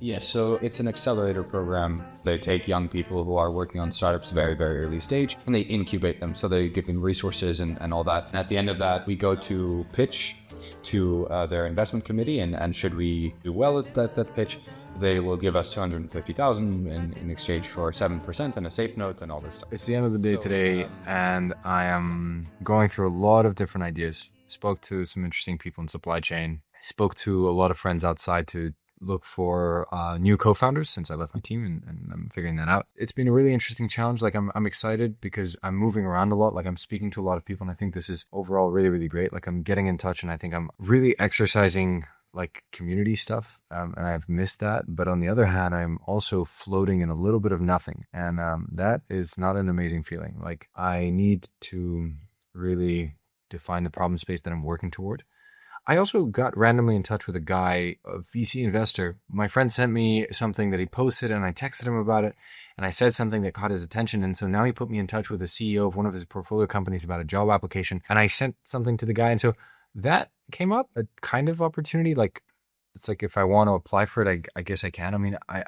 Yes, so it's an accelerator program. They take young people who are working on startups very, very early stage and they incubate them. So they give them resources and all that. And at the end of that, we go to pitch to their investment committee. And should we do well at that pitch, they will give us 250,000 in exchange for 7% and a safe note and all this stuff. It's the end of the day today, and I am going through a lot of different ideas. Spoke to some interesting people in supply chain. Spoke to a lot of friends outside to look for new co-founders since I left my team, and I'm figuring that out. It's been a really interesting challenge. Like I'm excited because I'm moving around a lot. Like I'm speaking to a lot of people, and I think this is overall really, really great. Like I'm getting in touch, and I think I'm really exercising like community stuff, and I've missed that. But on the other hand, I'm also floating in a little bit of nothing, and that is not an amazing feeling. Like I need to really define the problem space that I'm working toward. I also got randomly in touch with a guy, a VC investor. My friend sent me something that he posted, and I texted him about it, and I said something that caught his attention. And so now he put me in touch with the CEO of one of his portfolio companies about a job application, and I sent something to the guy. And so that came up, a kind of opportunity. Like, it's like if I want to apply for it, I guess I can. I mean, I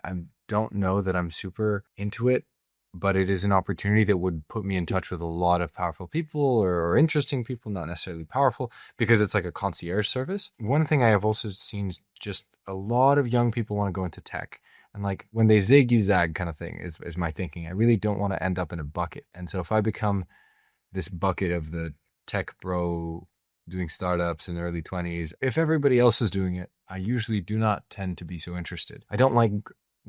don't know that I'm super into it, but it is an opportunity that would put me in touch with a lot of powerful people or interesting people, not necessarily powerful, because it's like a concierge service. One thing I have also seen is just a lot of young people want to go into tech. And like when they zig, you zag kind of thing is my thinking. I really don't want to end up in a bucket. And so if I become this bucket of the tech bro doing startups in the early 20s, if everybody else is doing it, I usually do not tend to be so interested. I don't like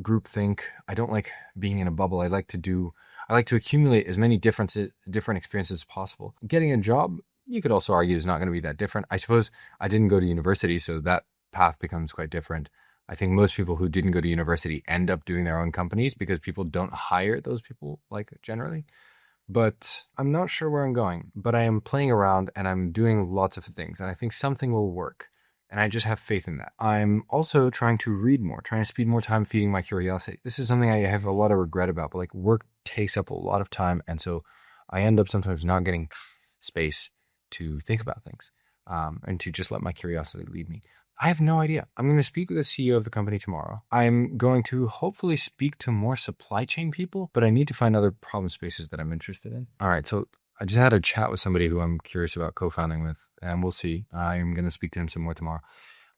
groupthink. I don't like being in a bubble. I like to accumulate as many different experiences as possible. Getting a job, you could also argue, is not going to be that different. I suppose I didn't go to university, so that path becomes quite different. I think most people who didn't go to university end up doing their own companies because people don't hire those people, like, generally. But I'm not sure where I'm going, but I am playing around and I'm doing lots of things, and I think something will work. And I just have faith in that. I'm also trying to read more, trying to spend more time feeding my curiosity. This is something I have a lot of regret about, but like work takes up a lot of time. And so I end up sometimes not getting space to think about things, and to just let my curiosity lead me. I have no idea. I'm going to speak with the CEO of the company tomorrow. I'm going to hopefully speak to more supply chain people, but I need to find other problem spaces that I'm interested in. All right. So I just had a chat with somebody who I'm curious about co-founding with, and we'll see. I'm going to speak to him some more tomorrow.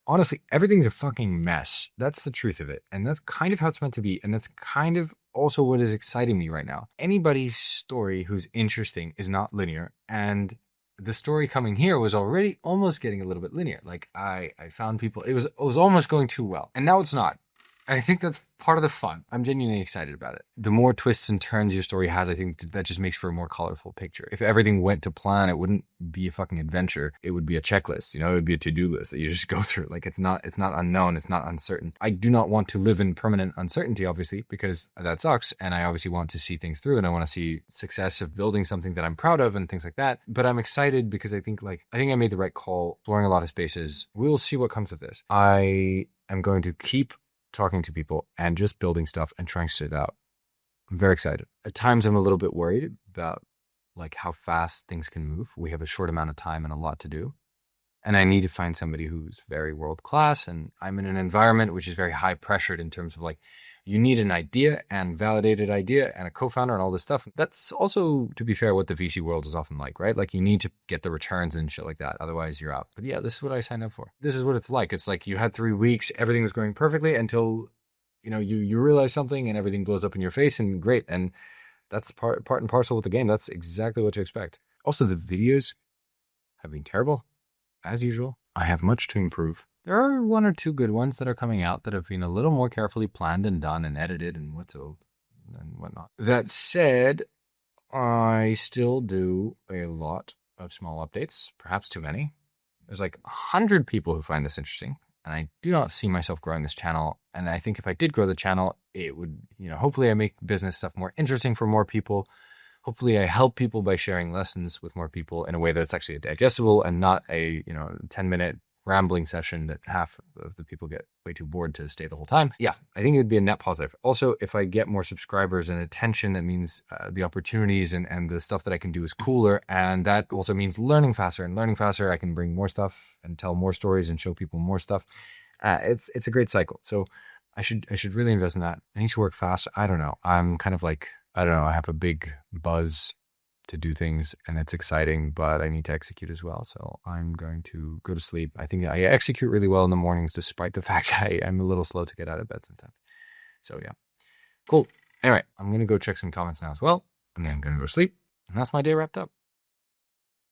Honestly, everything's a fucking mess. That's the truth of it. And that's kind of how it's meant to be. And that's kind of also what is exciting me right now. Anybody's story who's interesting is not linear. And the story coming here was already almost getting a little bit linear. Like I found people, it was almost going too well. And now it's not. And I think that's part of the fun. I'm genuinely excited about it. The more twists and turns your story has, I think that just makes for a more colorful picture. If everything went to plan, it wouldn't be a fucking adventure. It would be a checklist. It would be a to-do list that you just go through. Like it's not unknown. It's not uncertain. I do not want to live in permanent uncertainty, obviously, because that sucks. And I obviously want to see things through, and I want to see success of building something that I'm proud of and things like that. But I'm excited because I think I made the right call, exploring a lot of spaces. We'll see what comes of this. I am going to keep talking to people and just building stuff and trying shit out. I'm very excited. At times I'm a little bit worried about like how fast things can move. We have a short amount of time and a lot to do. And I need to find somebody who's very world class. And I'm in an environment which is very high pressured in terms of like, you need an idea and validated idea and a co-founder and all this stuff. That's also, to be fair, what the VC world is often like, right? Like you need to get the returns and shit like that. Otherwise you're out. But yeah, this is what I signed up for. This is what it's like. It's like you had 3 weeks, everything was going perfectly until, you realize something and everything blows up in your face, and great. And that's part and parcel with the game. That's exactly what to expect. Also, the videos have been terrible, as usual. I have much to improve. There are 1 or 2 good ones that are coming out that have been a little more carefully planned and done and edited and whatnot. That said, I still do a lot of small updates, perhaps too many. There's like 100 people who find this interesting, and I do not see myself growing this channel. And I think if I did grow the channel, it would, hopefully I make business stuff more interesting for more people. Hopefully I help people by sharing lessons with more people in a way that's actually digestible and not a, 10-minute rambling session that half of the people get way too bored to stay the whole time. Yeah, I think it would be a net positive. Also, if I get more subscribers and attention, that means the opportunities and the stuff that I can do is cooler. And that also means learning faster. And learning faster, I can bring more stuff and tell more stories and show people more stuff. It's a great cycle. So I should really invest in that. I need to work fast. I don't know. I'm kind of like, I don't know. I have a big buzz to do things and it's exciting, but I need to execute as well. So I'm going to go to sleep. I think I execute really well in the mornings, despite the fact I'm a little slow to get out of bed sometimes. So yeah, cool. Anyway, I'm going to go check some comments now as well, and then I'm going to go to sleep. And that's my day wrapped up.